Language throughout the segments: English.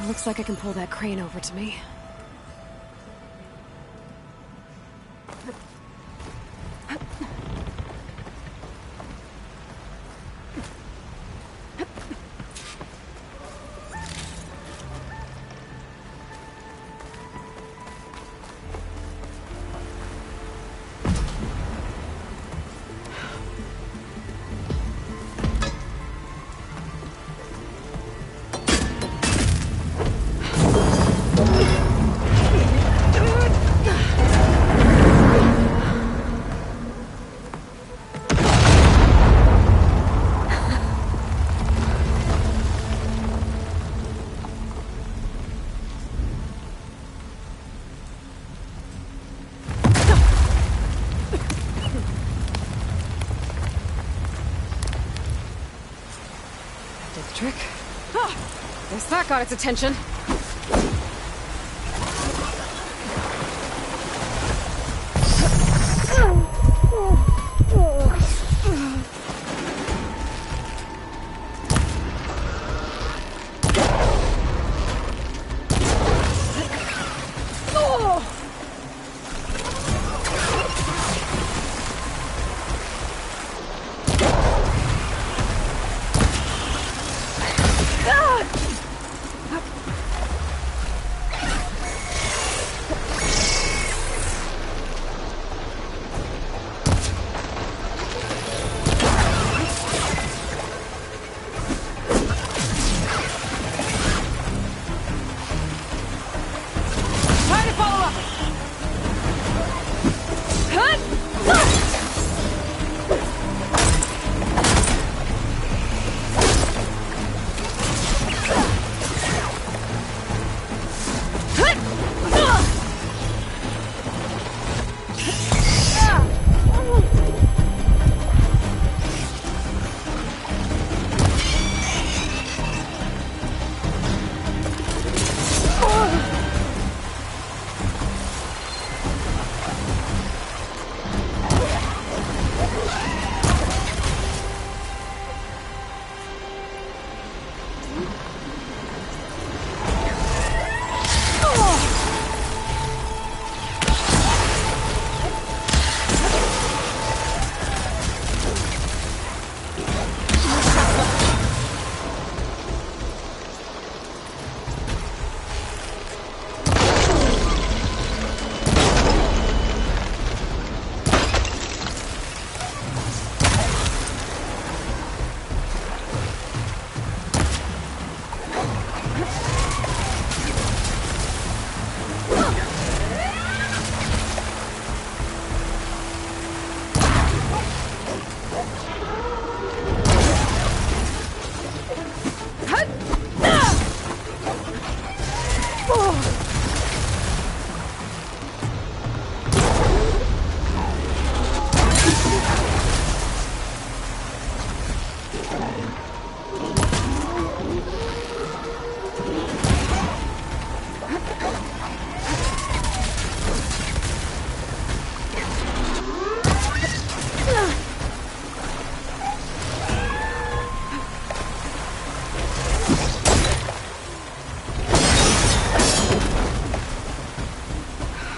Looks like I can pull that crane over to me. Trick. Ah, guess that got its attention.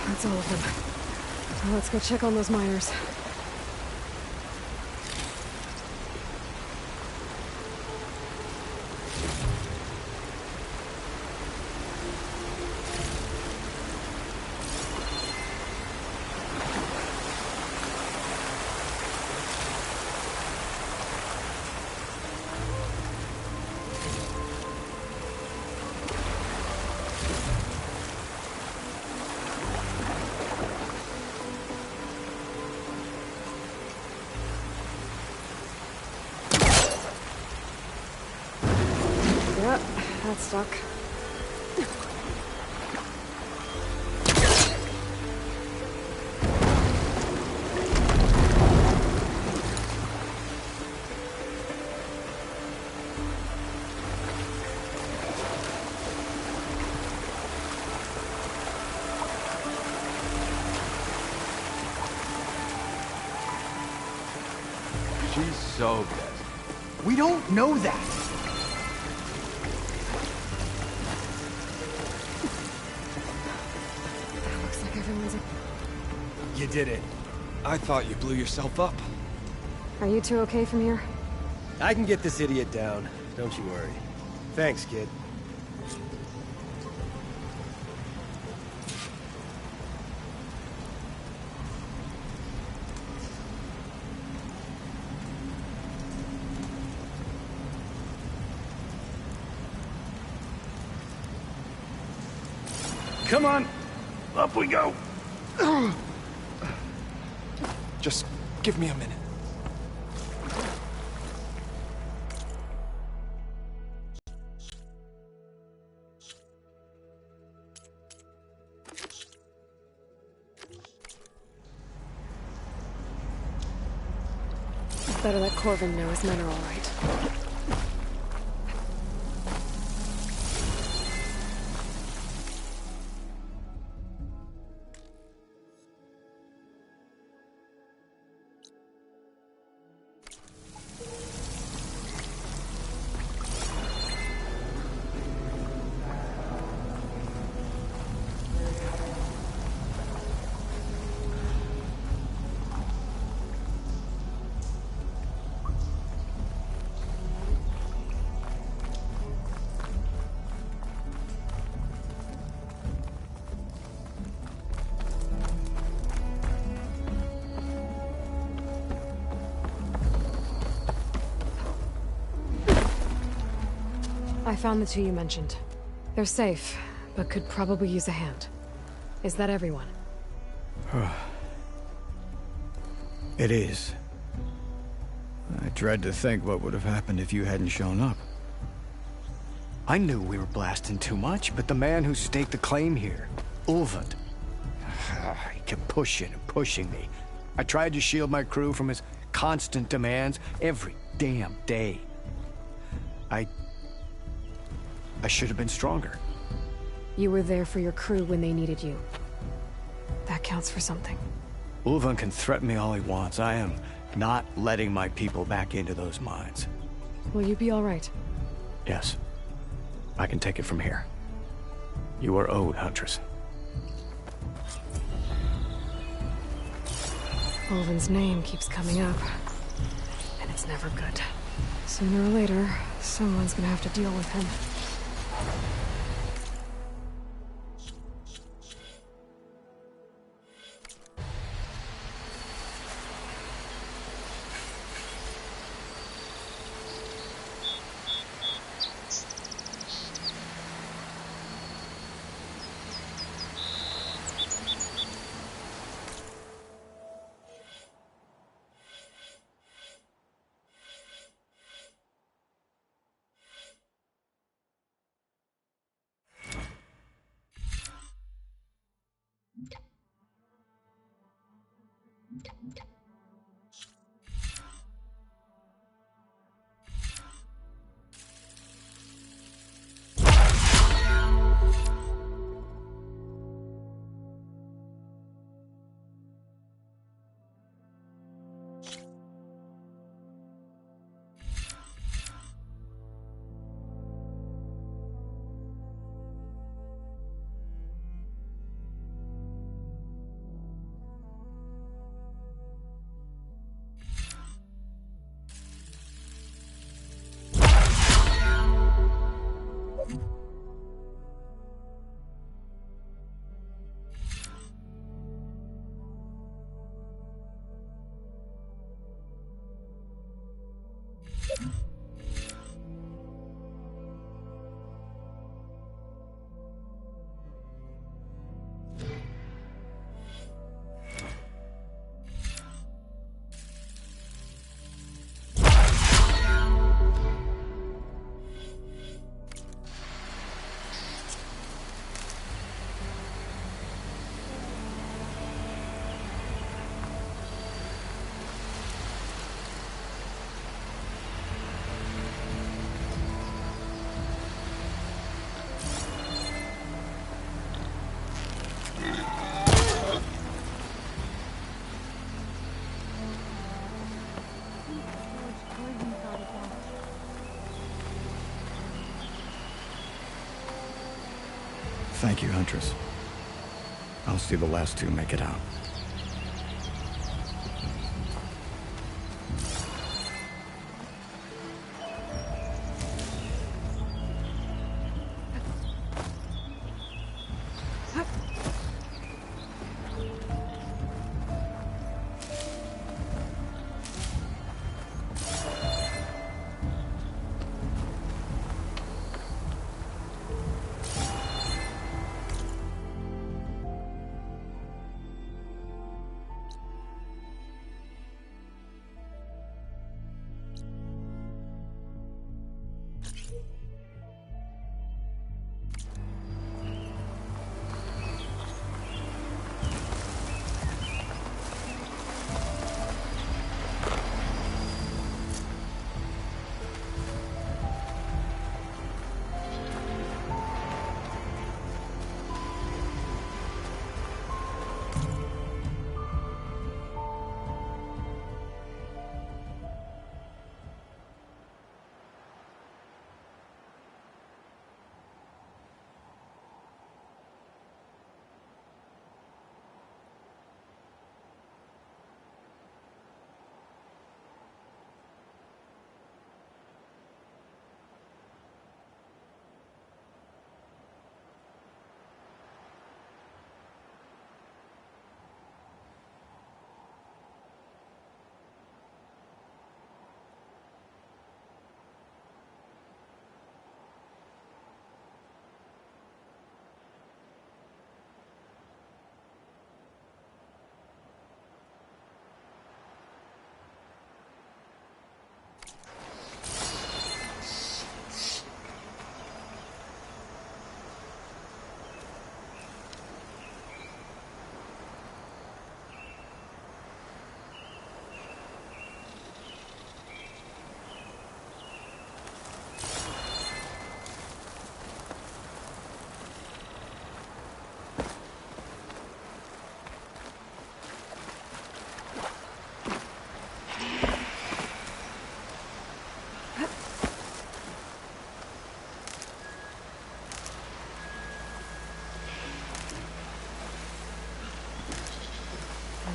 That's all of them. Now let's go check on those miners. That's stuck. She's so dead. We don't know that. you did it. I thought you blew yourself up. Are you two okay from here? I can get this idiot down. Don't you worry. Thanks, kid. Come on, up we go. Just give me a minute. Better let Corvin know his men are all right. I found the two you mentioned. They're safe, but could probably use a hand. Is that everyone? It is. I dread to think what would have happened if you hadn't shown up. I knew we were blasting too much, but the man who staked the claim here, Ulvund, he kept pushing and pushing me. I tried to shield my crew from his constant demands every damn day. I should have been stronger. You were there for your crew when they needed you. That counts for something. Ulvund can threaten me all he wants. I am not letting my people back into those mines. Will you be all right? Yes. I can take it from here. You are owed, Huntress. Ulvund's name keeps coming up. And it's never good. Sooner or later, someone's gonna have to deal with him. Thank you, Huntress. I'll see the last two make it out.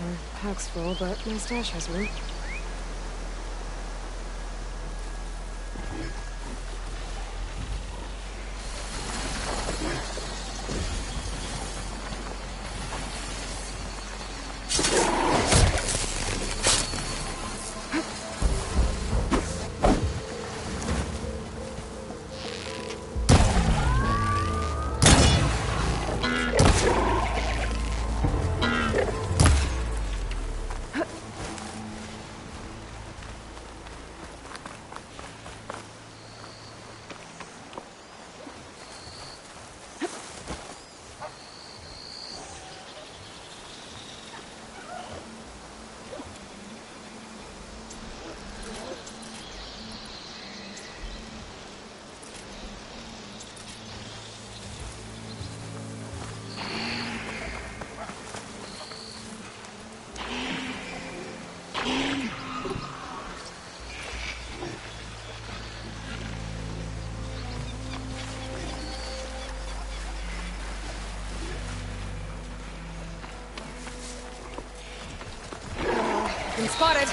Our pack's full, but my stash has room. Been spotted.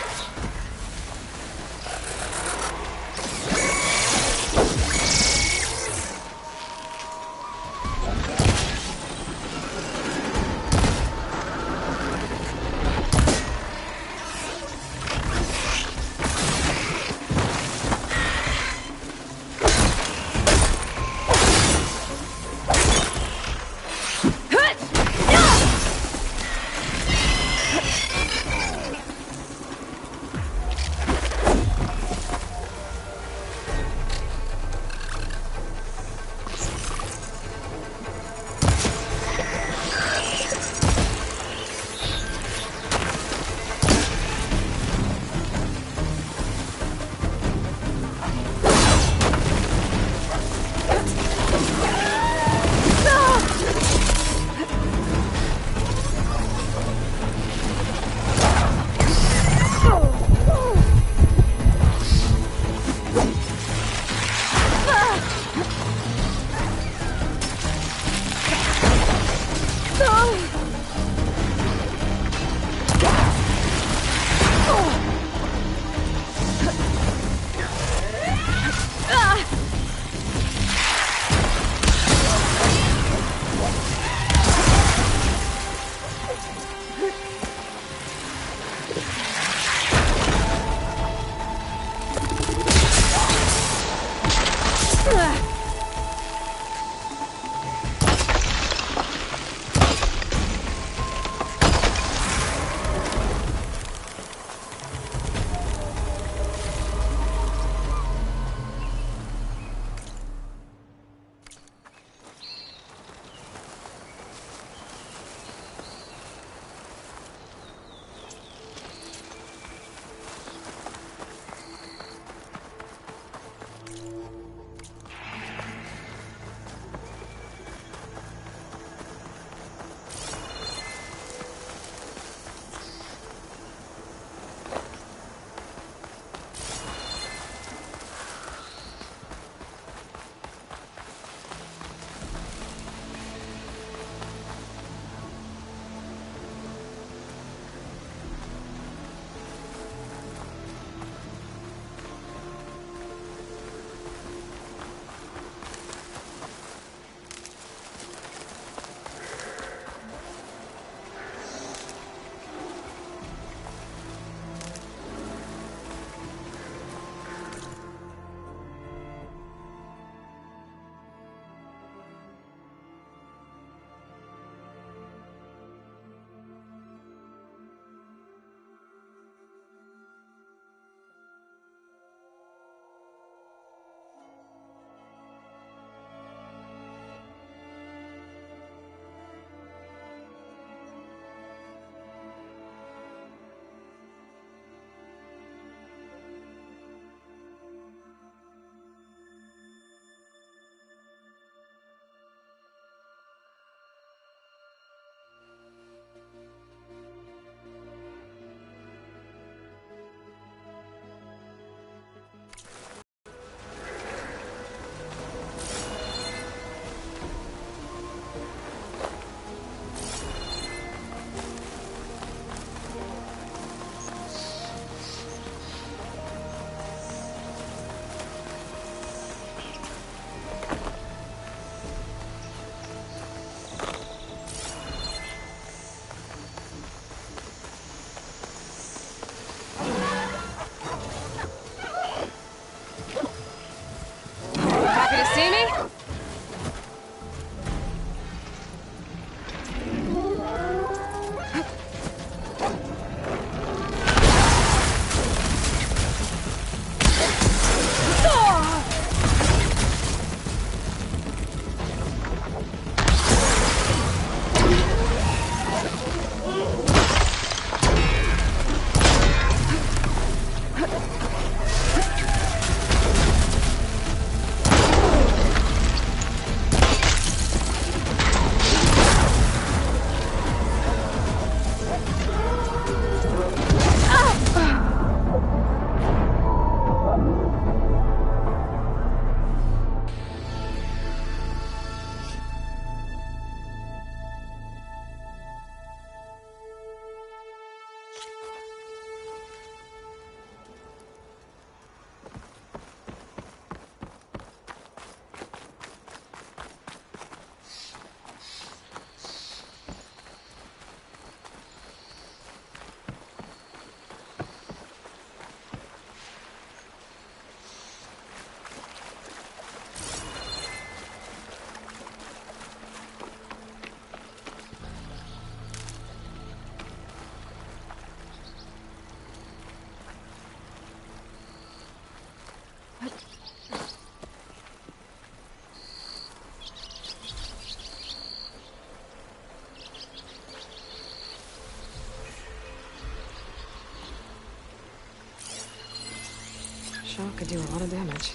Shock could do a lot of damage.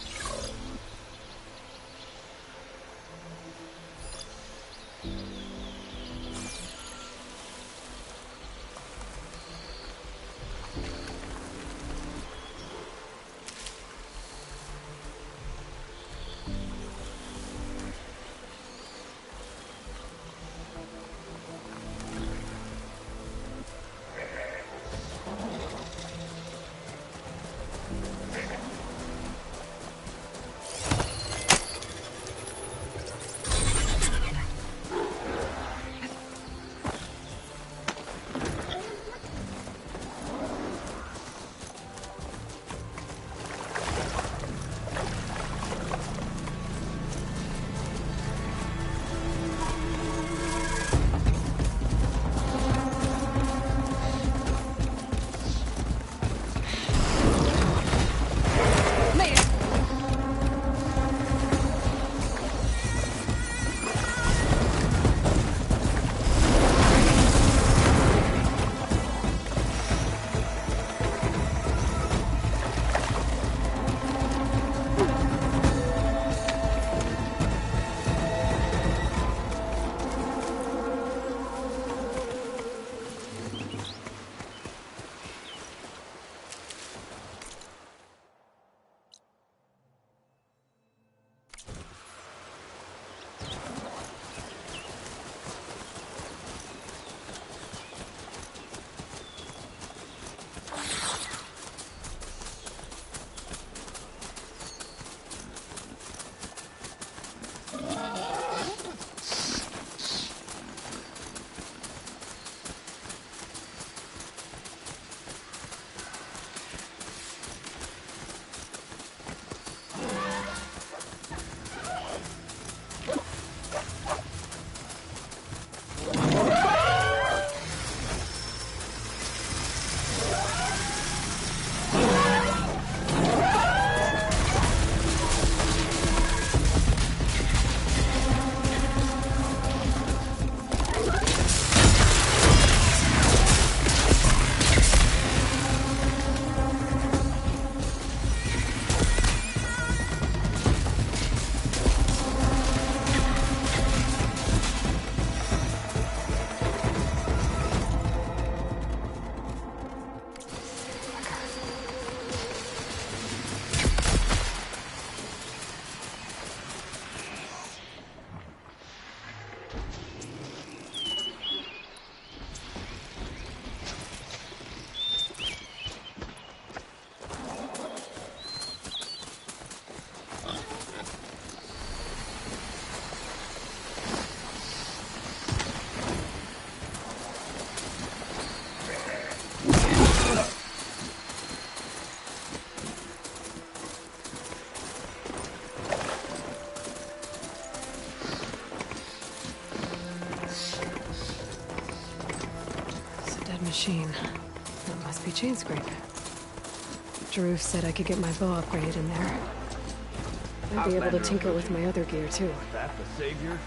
Machine. That must be Chainscrape. Jaruf said I could get my bow upgraded in there. I'd be able to tinker with my other gear, too. That the Savior?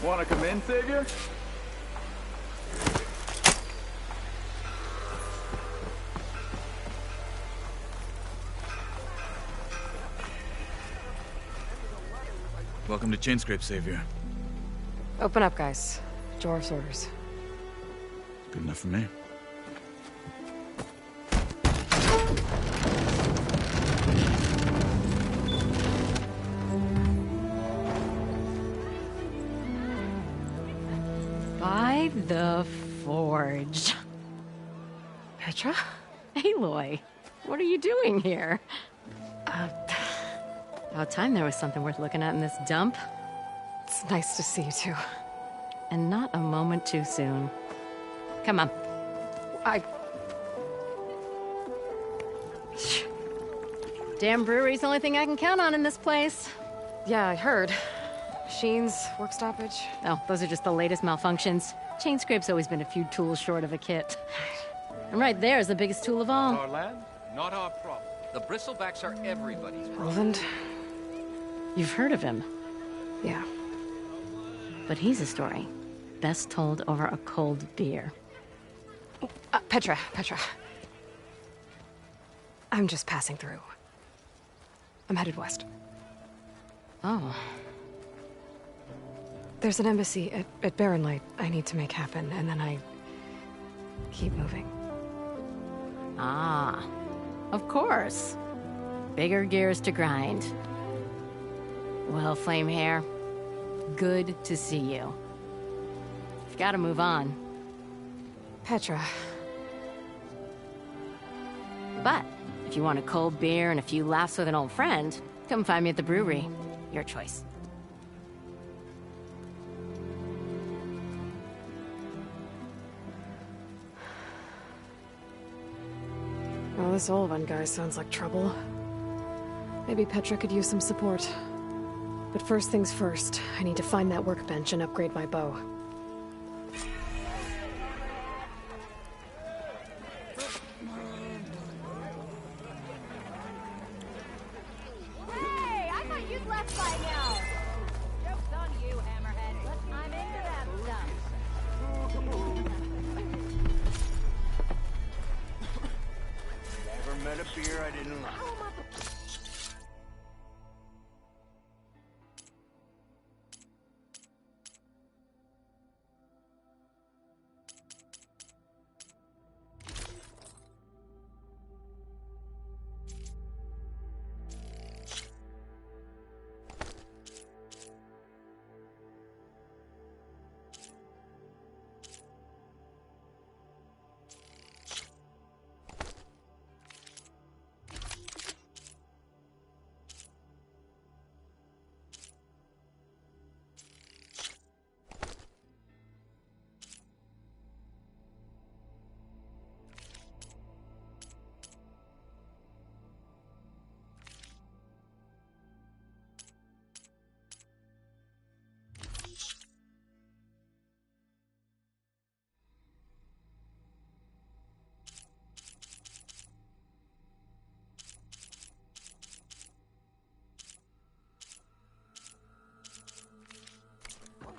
Wanna come in, Savior? Welcome to Chainscrape, Savior. Open up, guys. Jaruf's orders. Good enough for me. By the Forge. Petra? Aloy, what are you doing here? About time there was something worth looking at in this dump. It's nice to see you, too. And not a moment too soon. Come on. Damn brewery's the only thing I can count on in this place. Yeah, I heard. Machines, work stoppage. Oh, those are just the latest malfunctions. Chainscrape's always been a few tools short of a kit. And right there is the biggest tool of all. Our land, not our problem. The bristlebacks are everybody's problem. Roland? You've heard of him, Yeah. but he's a story best told over a cold beer. Petra. I'm just passing through. I'm headed west. Oh. There's an embassy at Barren Light I need to make happen, and then I keep moving. Ah. Of course. Bigger gears to grind. Well, Flamehair, good to see you. You've got to move on. Petra. But if you want a cold beer and a few laughs with an old friend, come find me at the brewery. Your choice. Well, this Olvan guy sounds like trouble. Maybe Petra could use some support. But first things first, I need to find that workbench and upgrade my bow. Hey, I thought you'd left by now. Joke's on you, Hammerhead. I'm into that stuff. Never met a beer I didn't like.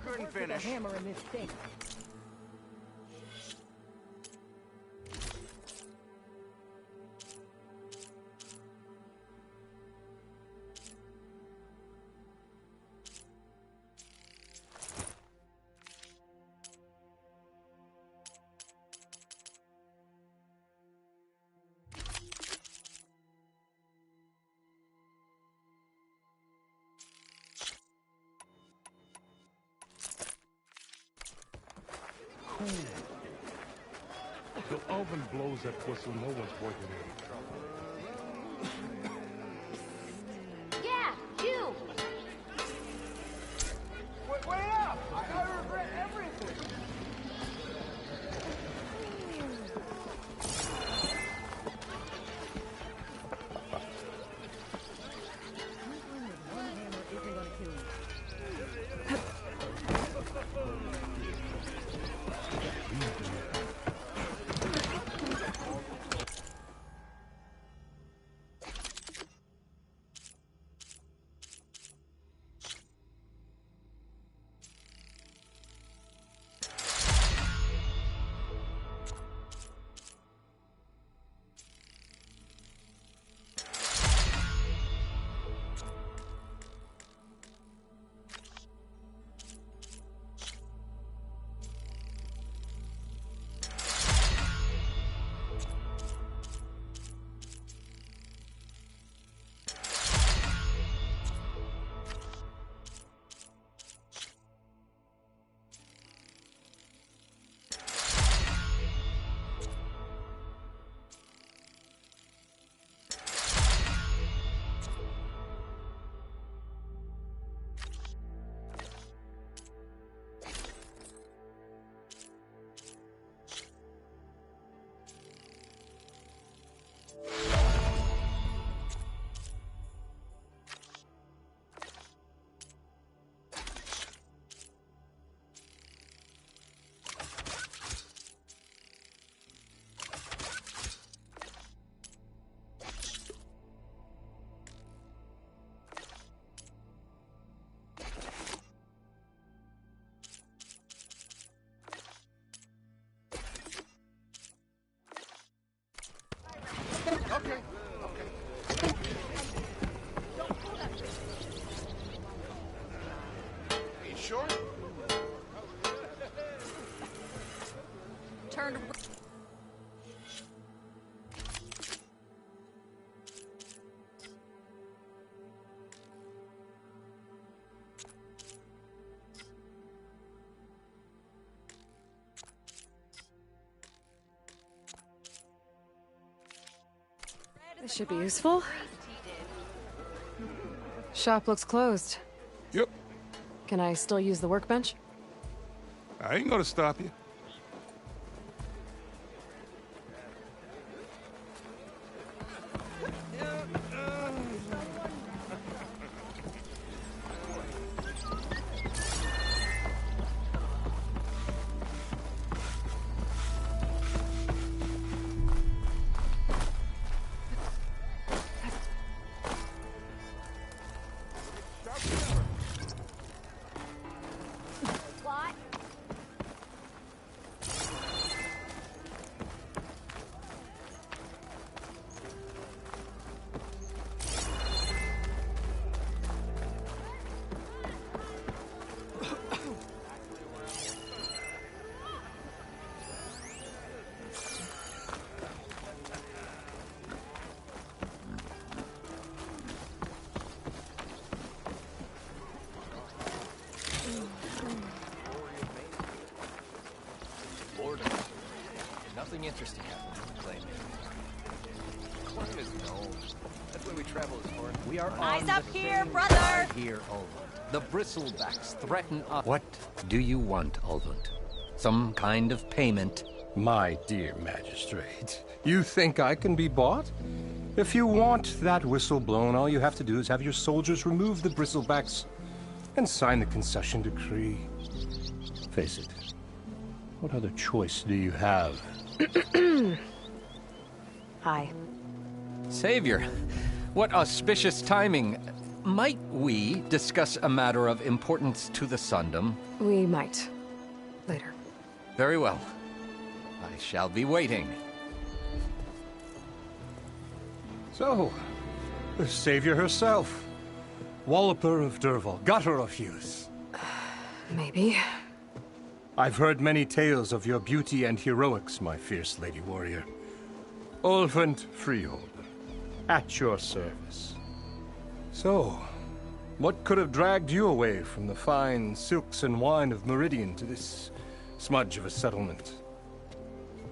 Couldn't finish. Hammer in this thing. The oven blows that whistle, no one's working it. Yeah, you! Wait up! I regret everything! This should be useful. Shop looks closed. Yep. Can I still use the workbench? I ain't gonna stop you. What? Nothing interesting happening in Claim. Claim is known. That's why we travel as far. We are Eyes on up the here, same brother! side here, Ulvund. The Bristlebacks threaten us. What do you want, Ulvund? Some kind of payment? My dear magistrate, you think I can be bought? If you want that whistle blown, all you have to do is have your soldiers remove the Bristlebacks and sign the concession decree. Face it, what other choice do you have? Hi. Savior, what auspicious timing. Might we discuss a matter of importance to the Sundom? We might. Later. Very well. I shall be waiting. So, the savior herself. Walloper of Derval, gutter of youth. Maybe. I've heard many tales of your beauty and heroics, my fierce lady warrior. Ulvund Freeholder, at your service. So, what could have dragged you away from the fine silks and wine of Meridian to this smudge of a settlement?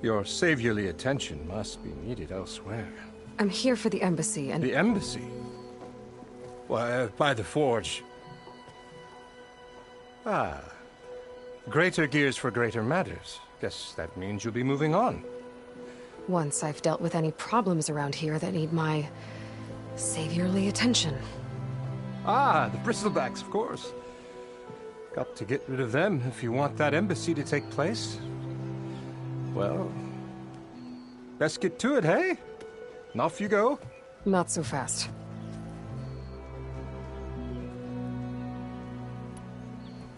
Your saviorly attention must be needed elsewhere. I'm here for the embassy and... The embassy? Why, by the forge. Ah. Greater gears for greater matters. Guess that means you'll be moving on. Once I've dealt with any problems around here that need my... saviorly attention. Ah, the Bristlebacks, of course. Got to get rid of them if you want that embassy to take place. Well, best get to it, hey? And off you go. Not so fast.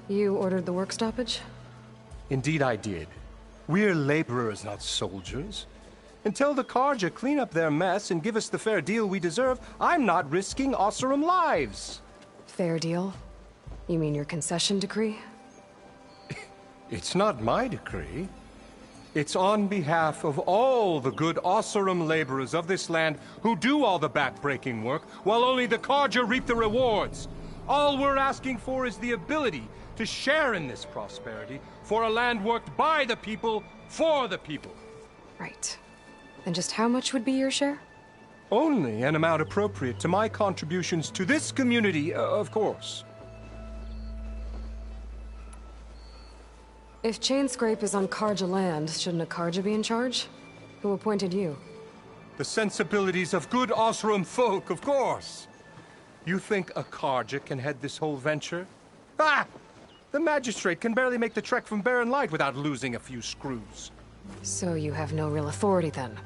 You ordered the work stoppage? Indeed I did. We're laborers, not soldiers. Until the Carja clean up their mess and give us the fair deal we deserve, I'm not risking Oseram lives. Fair deal? You mean your concession decree? It's not my decree. It's on behalf of all the good Oseram laborers of this land who do all the back-breaking work, while only the Carja reap the rewards. All we're asking for is the ability to share in this prosperity for a land worked by the people, for the people. Right. And just how much would be your share? Only an amount appropriate to my contributions to this community, of course. If Chainscrape is on Carja land, shouldn't a Carja be in charge? Who appointed you? The sensibilities of good Oseram folk, of course. You think a Carja can head this whole venture? Ah! The magistrate can barely make the trek from Barren Light without losing a few screws. So you have no real authority then?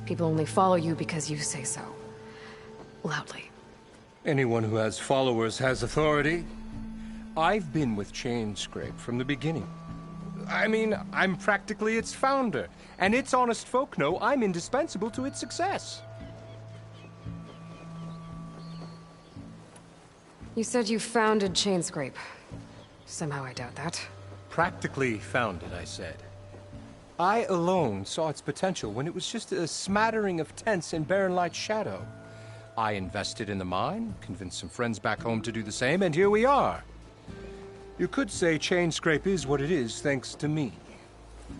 People only follow you because you say so. Loudly. Anyone who has followers has authority. I've been with Chainscrape from the beginning. I mean, I'm practically its founder, and its honest folk know I'm indispensable to its success. You said you founded Chainscrape. Somehow I doubt that. Practically founded, I said. I alone saw its potential when it was just a smattering of tents in Barren Light's shadow. I invested in the mine, convinced some friends back home to do the same, and here we are. You could say Chainscrape is what it is thanks to me.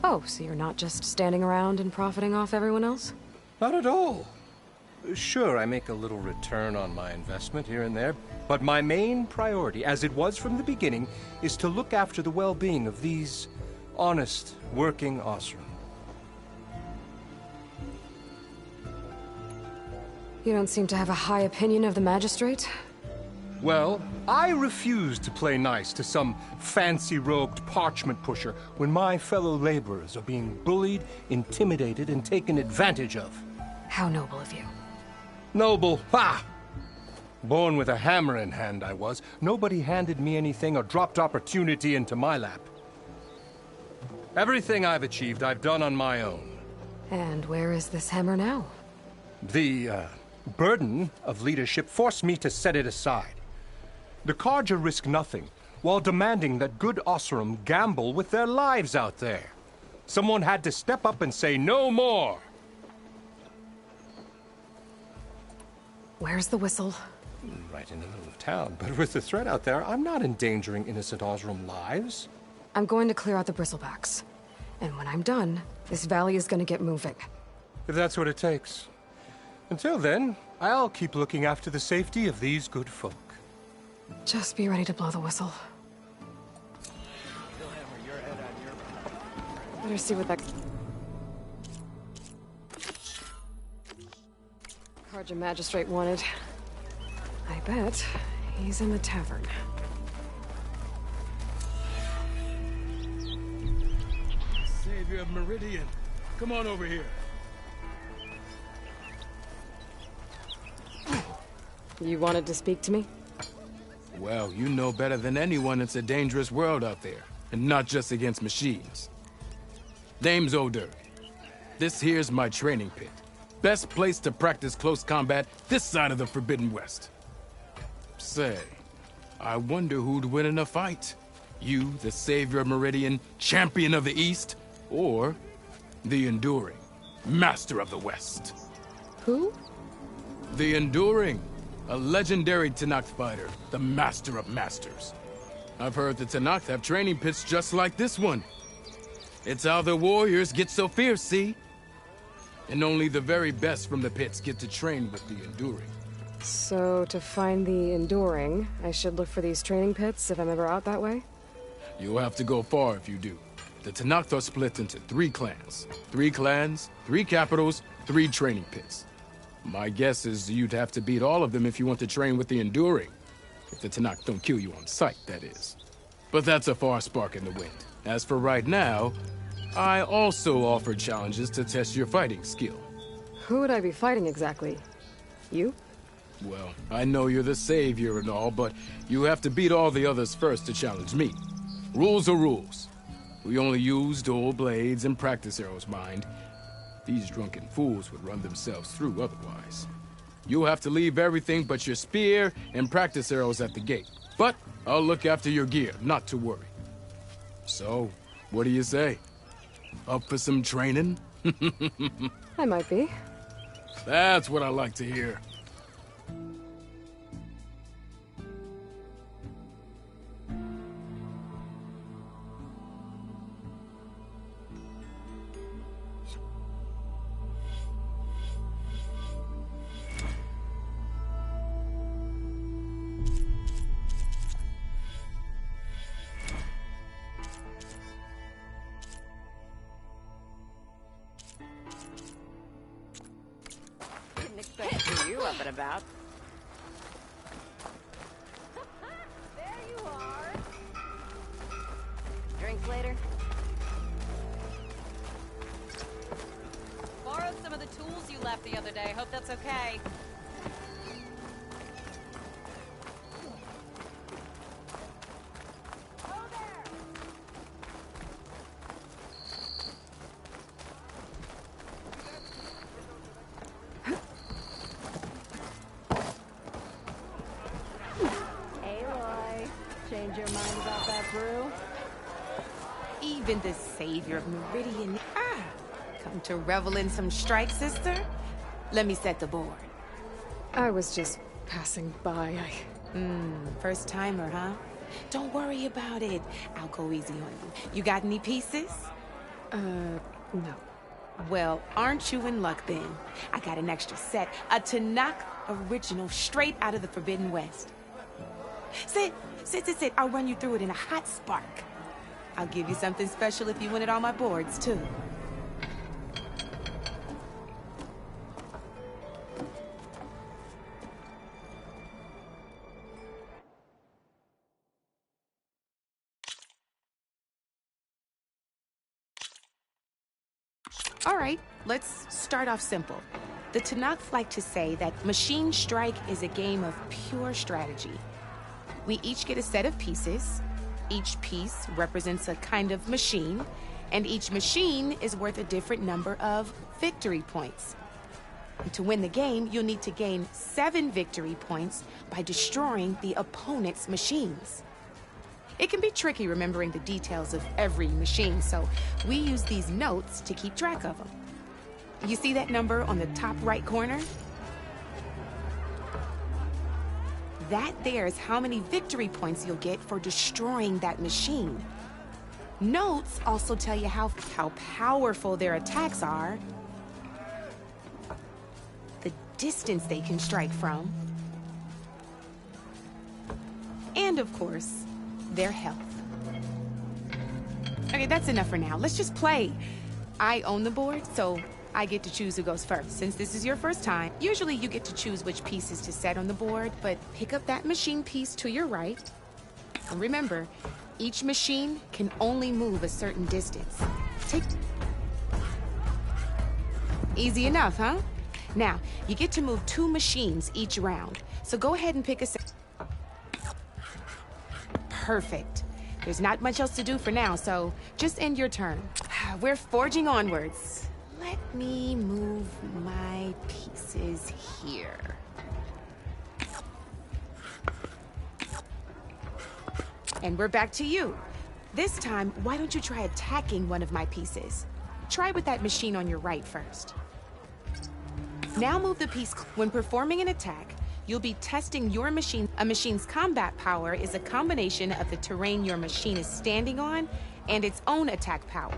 Oh, so you're not just standing around and profiting off everyone else? Not at all. Sure, I make a little return on my investment here and there, but my main priority, as it was from the beginning, is to look after the well-being of these honest, working Oseram. You don't seem to have a high opinion of the Magistrate? Well, I refuse to play nice to some fancy-robed parchment pusher when my fellow laborers are being bullied, intimidated, and taken advantage of. How noble of you. Noble? Ha! Born with a hammer in hand, I was. Nobody handed me anything or dropped opportunity into my lap. Everything I've achieved, I've done on my own. And where is this hammer now? The, burden of leadership forced me to set it aside. The Carja risk nothing, while demanding that good Oseram gamble with their lives out there. Someone had to step up and say no more. Where's the whistle? Right in the middle of town, but with the threat out there, I'm not endangering innocent Oseram lives. I'm going to clear out the bristlebacks. And when I'm done, this valley is going to get moving. If that's what it takes. Until then, I'll keep looking after the safety of these good folk. Just be ready to blow the whistle. Better see what that... Carja Magistrate wanted. I bet he's in the tavern. Savior of Meridian, come on over here. You wanted to speak to me? Well, you know better than anyone it's a dangerous world out there, and not just against machines. Name's Odur. This here's my training pit. Best place to practice close combat this side of the Forbidden West. Say, I wonder who'd win in a fight. You, the Savior of Meridian, Champion of the East, or the Enduring, Master of the West. Who? The Enduring. A legendary Tenakth fighter, the Master of Masters. I've heard the Tenakth have training pits just like this one. It's how the warriors get so fierce, see? And only the very best from the pits get to train with the Enduring. So, to find the Enduring, I should look for these training pits if I'm ever out that way? You'll have to go far if you do. The Tenakth are split into 3 clans. 3 clans, 3 capitals, 3 training pits. My guess is you'd have to beat all of them if you want to train with the Enduring. If the Tenakth don't kill you on sight, that is. But that's a far spark in the wind. As for right now, I also offer challenges to test your fighting skill. Who would I be fighting exactly? You? Well, I know you're the Savior and all, but you have to beat all the others first to challenge me. Rules are rules. We only use dual blades and practice arrows, mind. These drunken fools would run themselves through otherwise. You'll have to leave everything but your spear and practice arrows at the gate. But I'll look after your gear, not to worry. So, what do you say? Up for some training? I might be. That's what I like to hear. About. There you are. Drinks later. Borrowed some of the tools you left the other day. Hope that's okay. Change your mind about that brew? Even the Savior of Meridian. Come to revel in some strike, sister? Let me set the board. I was just passing by. First timer, huh? Don't worry about it. I'll go easy on you. You got any pieces? No. Well, aren't you in luck then? I got an extra set, a Tanakh original straight out of the Forbidden West. Sit. I'll run you through it in a hot spark. I'll give you something special if you win at all my boards, too. All right, let's start off simple. The Tanakh like to say that Machine Strike is a game of pure strategy. We each get a set of pieces. Each piece represents a kind of machine, and each machine is worth a different number of victory points. And to win the game, you'll need to gain 7 victory points by destroying the opponent's machines. It can be tricky remembering the details of every machine, so we use these notes to keep track of them. You see that number on the top right corner? That there is how many victory points you'll get for destroying that machine. Notes also tell you how powerful their attacks are, the distance they can strike from, and of course, their health. Okay, that's enough for now. Let's just play. I own the board, so I get to choose who goes first. Since this is your first time, usually you get to choose which pieces to set on the board, but pick up that machine piece to your right. And remember, each machine can only move a certain distance. Easy enough, huh? Now, you get to move 2 machines each round, so go ahead and pick a set. Perfect. There's not much else to do for now, so just end your turn. We're forging onwards. Let me move my pieces here. And we're back to you. This time, why don't you try attacking one of my pieces? Try with that machine on your right first. Now move the piece. When performing an attack, you'll be testing your machine. A machine's combat power is a combination of the terrain your machine is standing on and its own attack power.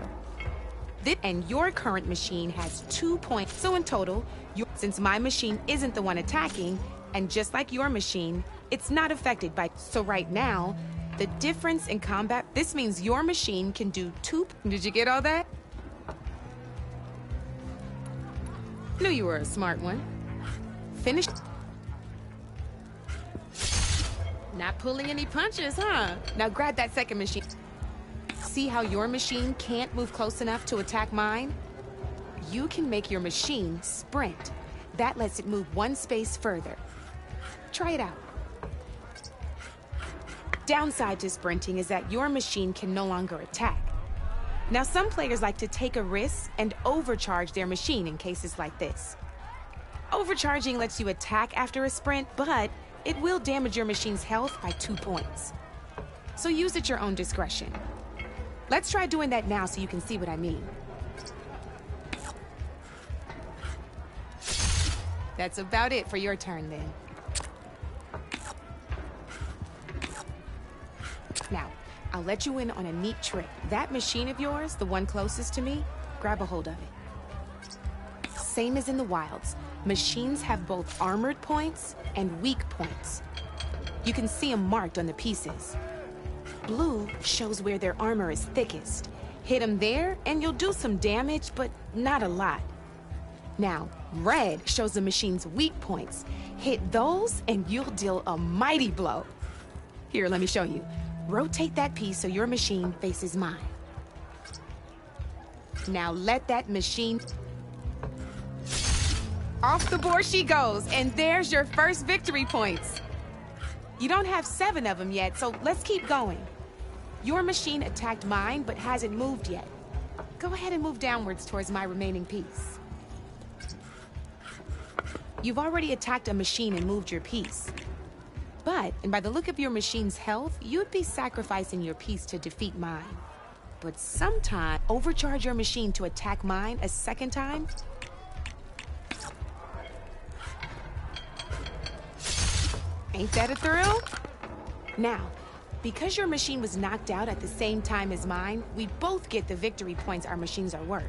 And your current machine has 2 points. So in total, since my machine isn't the one attacking, and just like your machine, it's not affected by. So right now, the difference in combat, this means your machine can do 2. Did you get all that? Knew you were a smart one. Finished. Not pulling any punches, huh? Now grab that second machine. See how your machine can't move close enough to attack mine? You can make your machine sprint. That lets it move 1 space further. Try it out. Downside to sprinting is that your machine can no longer attack. Now, some players like to take a risk and overcharge their machine in cases like this. Overcharging lets you attack after a sprint, but it will damage your machine's health by 2 points. So use at your own discretion. Let's try doing that now so you can see what I mean. That's about it for your turn then. Now, I'll let you in on a neat trick. That machine of yours, the one closest to me, grab a hold of it. Same as in the wilds, machines have both armored points and weak points. You can see them marked on the pieces. Blue shows where their armor is thickest. Hit them there and you'll do some damage, but not a lot. Now, red shows the machine's weak points. Hit those and you'll deal a mighty blow. Here, let me show you. Rotate that piece so your machine faces mine. Now let that machine... Off the board she goes, and there's your first victory points. You don't have 7 of them yet, so let's keep going. Your machine attacked mine, but hasn't moved yet. Go ahead and move downwards towards my remaining piece. You've already attacked a machine and moved your piece. But, and by the look of your machine's health, you'd be sacrificing your piece to defeat mine. But sometime, overcharge your machine to attack mine a second time. Ain't that a thrill? Now, because your machine was knocked out at the same time as mine, we both get the victory points our machines are worth.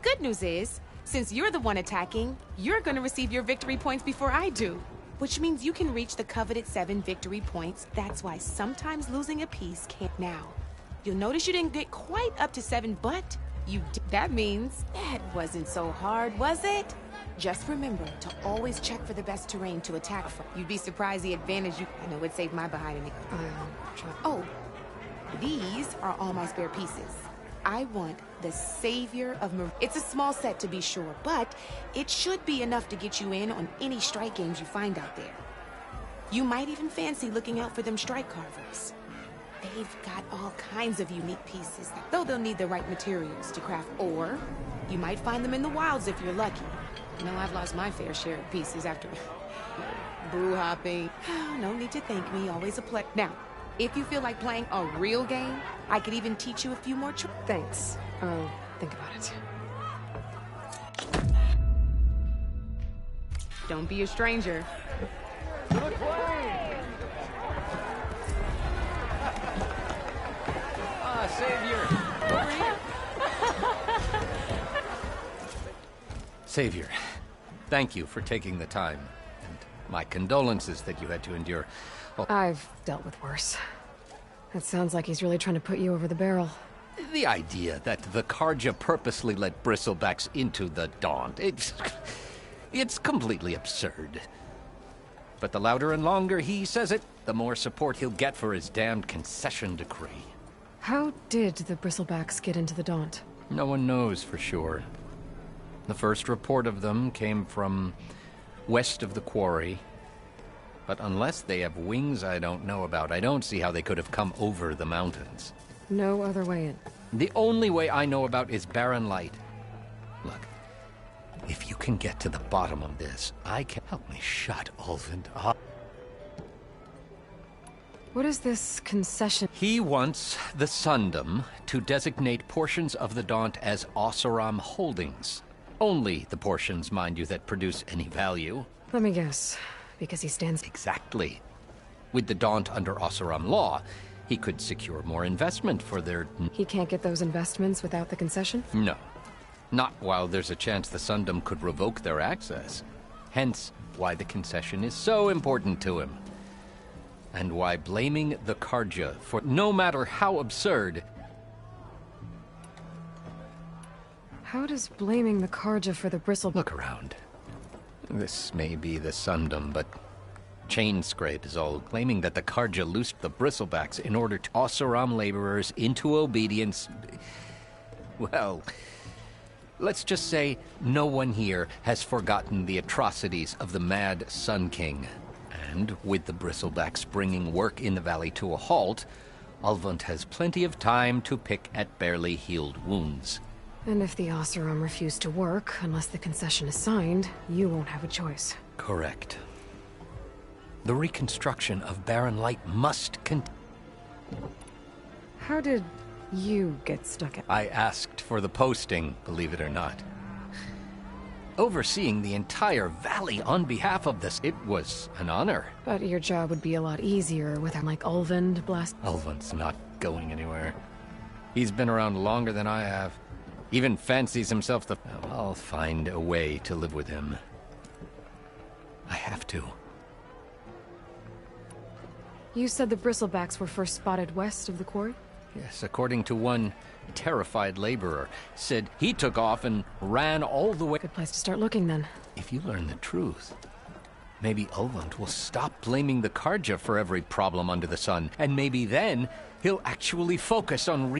good news is, since you're the one attacking, you're gonna receive your victory points before I do. Which means you can reach the coveted 7 victory points. That's why sometimes losing a piece can't now. You'll notice you didn't get quite up to 7, but you did. That means that wasn't so hard, was it? Just remember to always check for the best terrain to attack from. You'd be surprised the advantage you... I know it saved my behind me. Oh, these are all my spare pieces. I want the Savior of Mar... It's a small set to be sure, but it should be enough to get you in on any strike games you find out there. You might even fancy looking out for them strike carvers. They've got all kinds of unique pieces, though they'll need the right materials to craft. Or you might find them in the wilds if you're lucky. You know, I've lost my fair share of pieces after brew hopping. No need to thank me, always a pleasure. Now, if you feel like playing a real game, I could even teach you a few more tricks. Thanks. I'll think about it. Don't be a stranger. Savior! Over here! Savior, thank you for taking the time. And my condolences that you had to endure. Well, I've dealt with worse. It sounds like he's really trying to put you over the barrel. the idea that the Carja purposely let Bristlebacks into the Daunt, it's completely absurd. But the louder and longer he says it, the more support he'll get for his damned concession decree. How did the Bristlebacks get into the Daunt? No one knows for sure. The first report of them came from west of the quarry. But unless they have wings I don't know about, I don't see how they could have come over the mountains. No other way in. The only way I know about is Barren Light. Look, if you can get to the bottom of this, I can help me shut Ulvund up. What is this concession? He wants the Sundom to designate portions of the Daunt as Oseram holdings. Only the portions, mind you, that produce any value. Let me guess. Because he stands... Exactly. With the Daunt under Oseram law, he could secure more investment for their... He can't get those investments without the concession? No. Not while there's a chance the Sundom could revoke their access. Hence, why the concession is so important to him. And why blaming the Carja for... No matter how absurd... How does blaming the Carja for the Bristle... Look around. This may be the Sundom, but Chainscrape is all claiming that the Carja loosed the Bristlebacks in order to Oseram laborers into obedience. Well, let's just say no one here has forgotten the atrocities of the Mad Sun King. And with the Bristlebacks bringing work in the valley to a halt, Ulvund has plenty of time to pick at barely healed wounds. And if the Oseram refuse to work, unless the concession is signed, you won't have a choice. Correct. The reconstruction of Barren Light must continue. How did you get stuck at... I asked for the posting, believe it or not. Overseeing the entire valley on behalf of this, it was an honor. But your job would be a lot easier with like Ulvund blast... Ulvund's not going anywhere. He's been around longer than I have. Even fancies himself the... I'll find a way to live with him. I have to. You said the Bristlebacks were first spotted west of the quarry? Yes, according to one terrified laborer, said he took off and ran all the way... Good place to start looking, then. If you learn the truth, maybe Ulvund will stop blaming the Carja for every problem under the sun, and maybe then he'll actually focus on...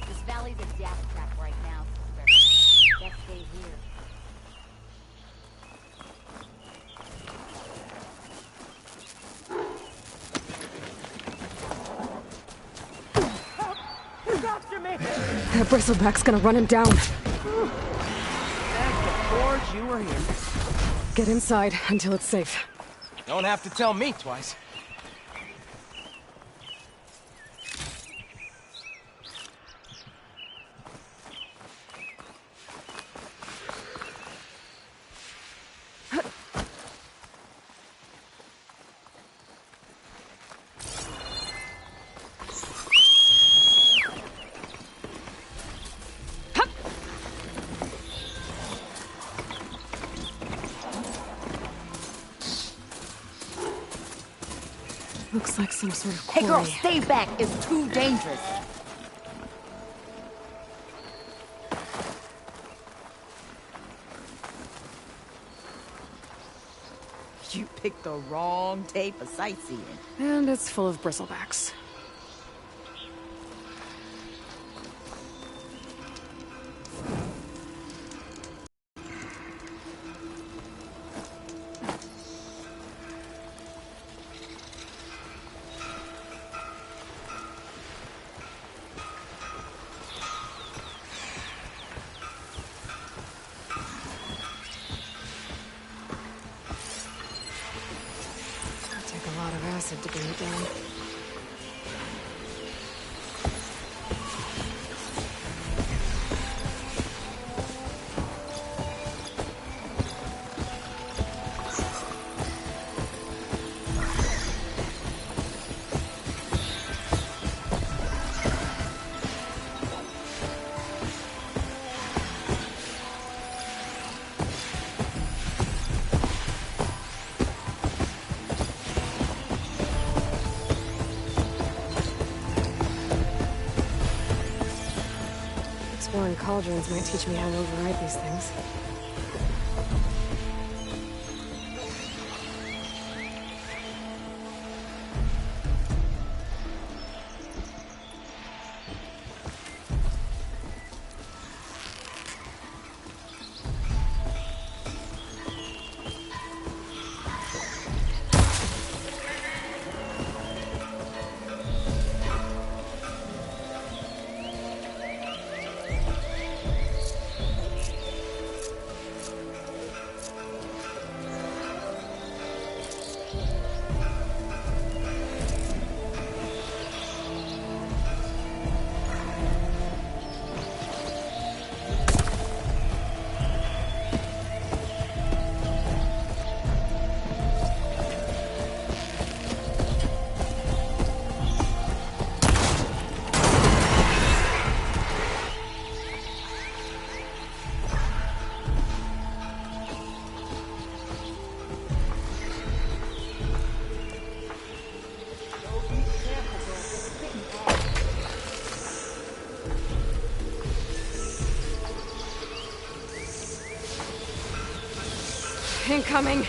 This valley's a death trap right now. Best stay here. Who's after me? That Bristleback's gonna run him down. Thank the forge you were here. Get inside until it's safe. Don't have to tell me twice. Looks like some sort of Hey quarry. girl, stay back. It's too dangerous. You picked the wrong day for sightseeing. And it's full of bristlebacks. A lot of acid to bring it down. Exploring cauldrons might teach me how to override these things. Incoming!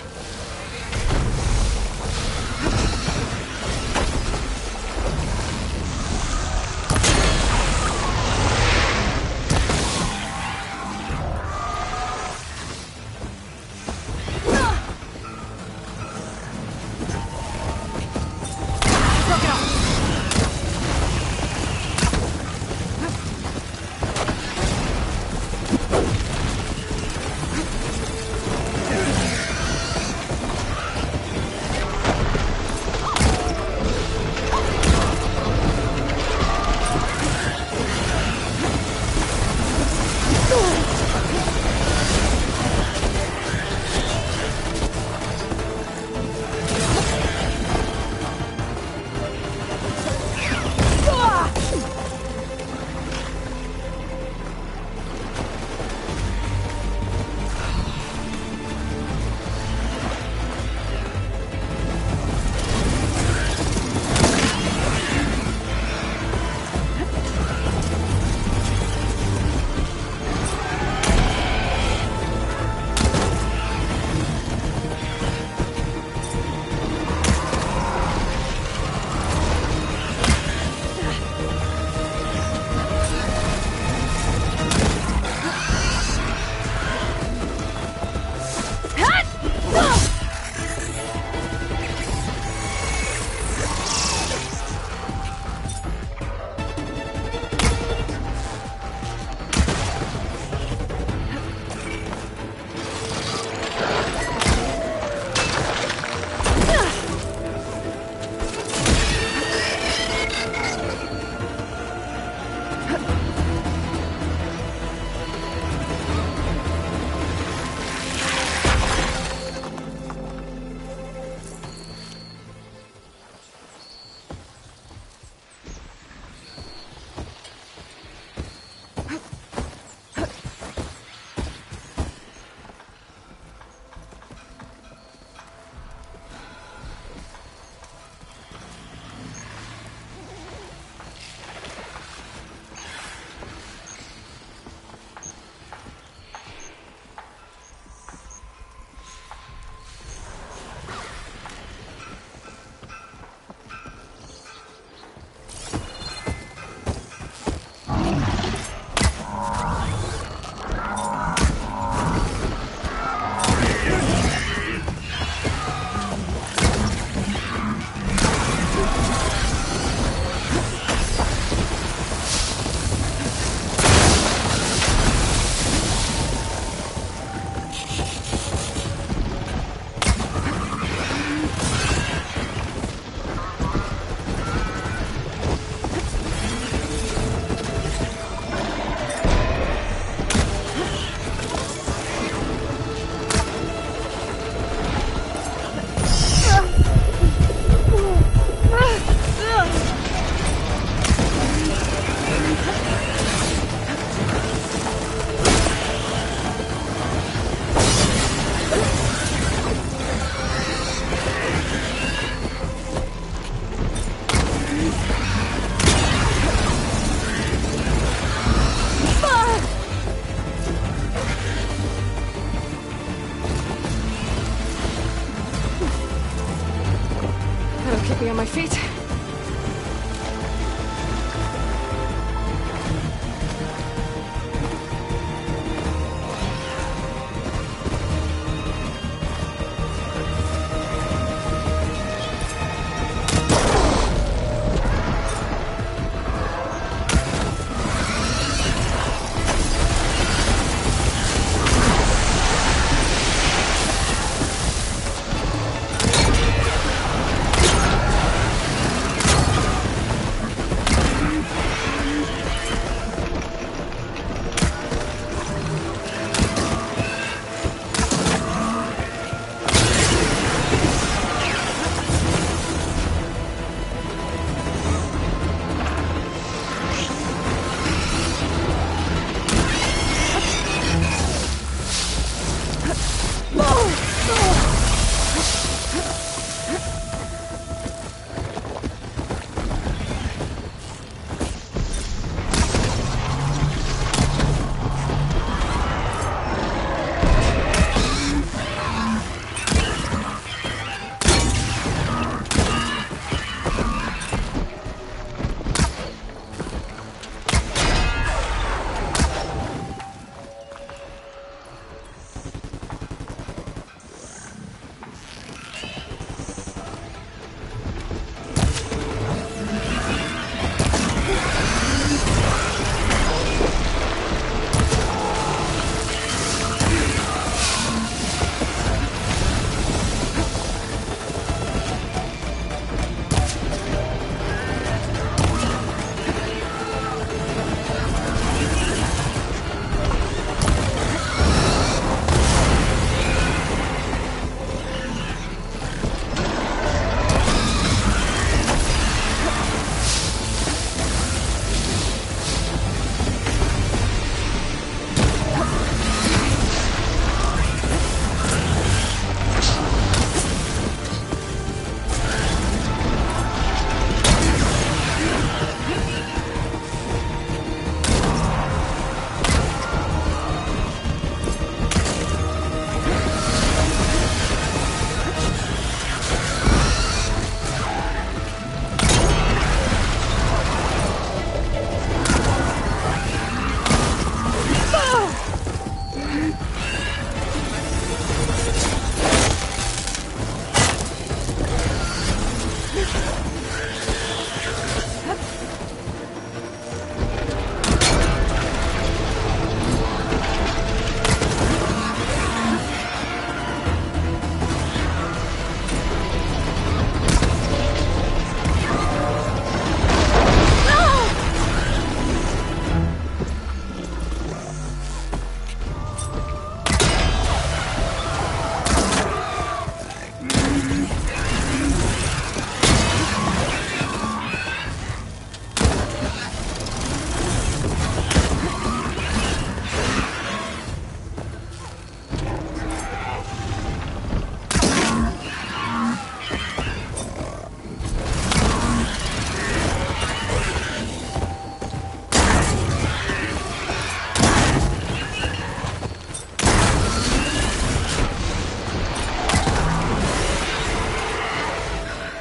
That'll keep me on my feet.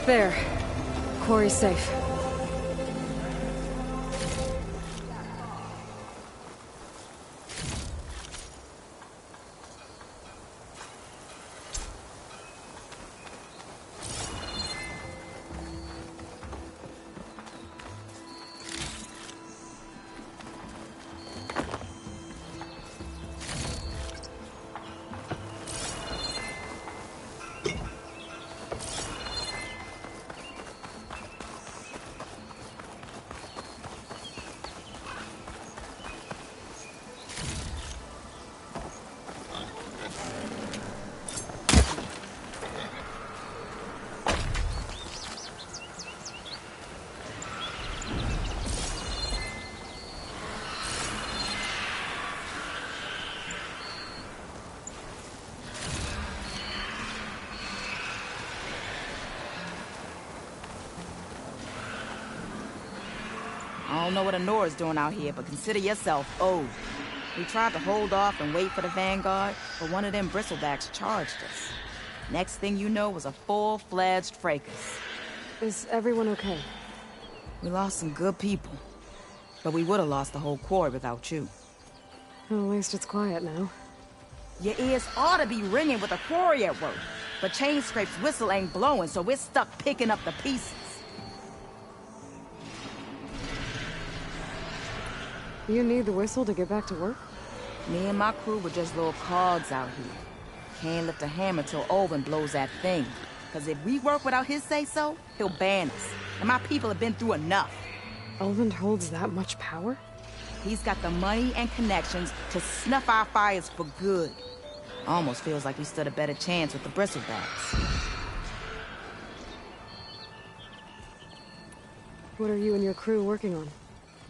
There. Quarry's safe. I don't know what Honora's doing out here, but consider yourself owed. We tried to hold off and wait for the Vanguard, but one of them bristlebacks charged us. Next thing you know was a full-fledged fracas. Is everyone okay? We lost some good people, but we would have lost the whole quarry without you. Well, at least it's quiet now. Your ears ought to be ringing with the quarry at work, but Chainscrape's whistle ain't blowing, so we're stuck picking up the pieces. You need the whistle to get back to work? Me and my crew were just little cogs out here. Can't lift a hammer till Olvin blows that thing. Cause if we work without his say-so, he'll ban us. And my people have been through enough. Olvin holds that much power? He's got the money and connections to snuff our fires for good. Almost feels like we stood a better chance with the bristlebacks. What are you and your crew working on?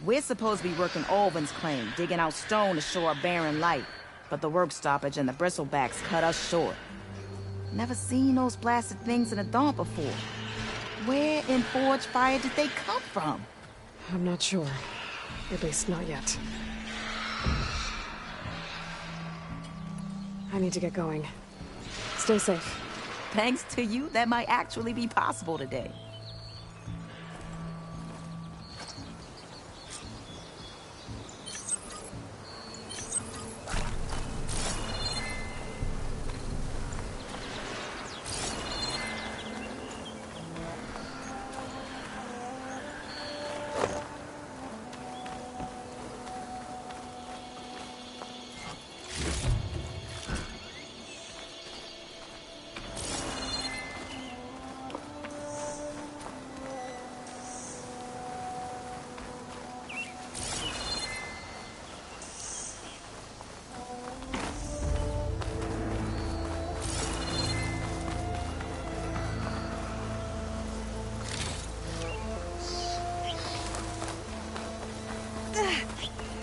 We're supposed to be working Olvin's claim, digging out stone to shore a barren light. But the work stoppage and the bristlebacks cut us short. Never seen those blasted things in a Dawn before. Where in Forge Fire did they come from? I'm not sure. At least not yet. I need to get going. Stay safe. Thanks to you, that might actually be possible today.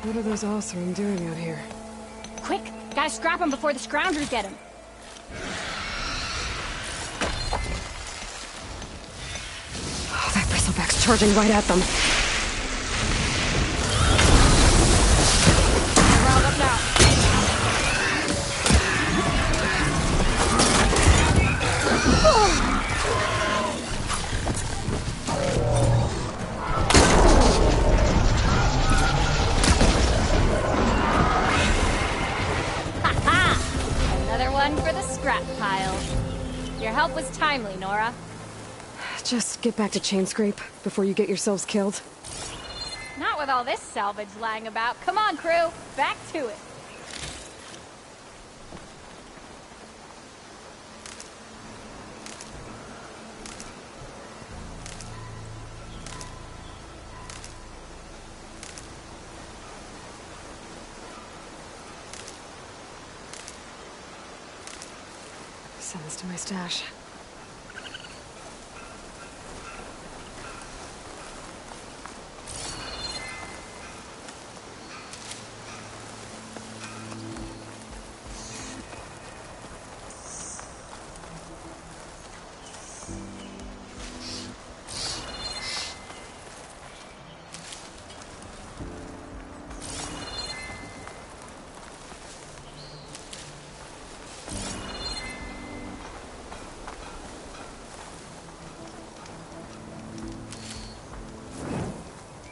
What are those Oseram doing out here? Quick! Gotta scrap him before the Scroungers get him. Oh, that bristleback's charging right at them. Round up now. For the scrap pile. Your help was timely, Nora. Just get back to Chainscrape before you get yourselves killed. Not with all this salvage lying about. Come on, crew. Back to it. Send this to my stash.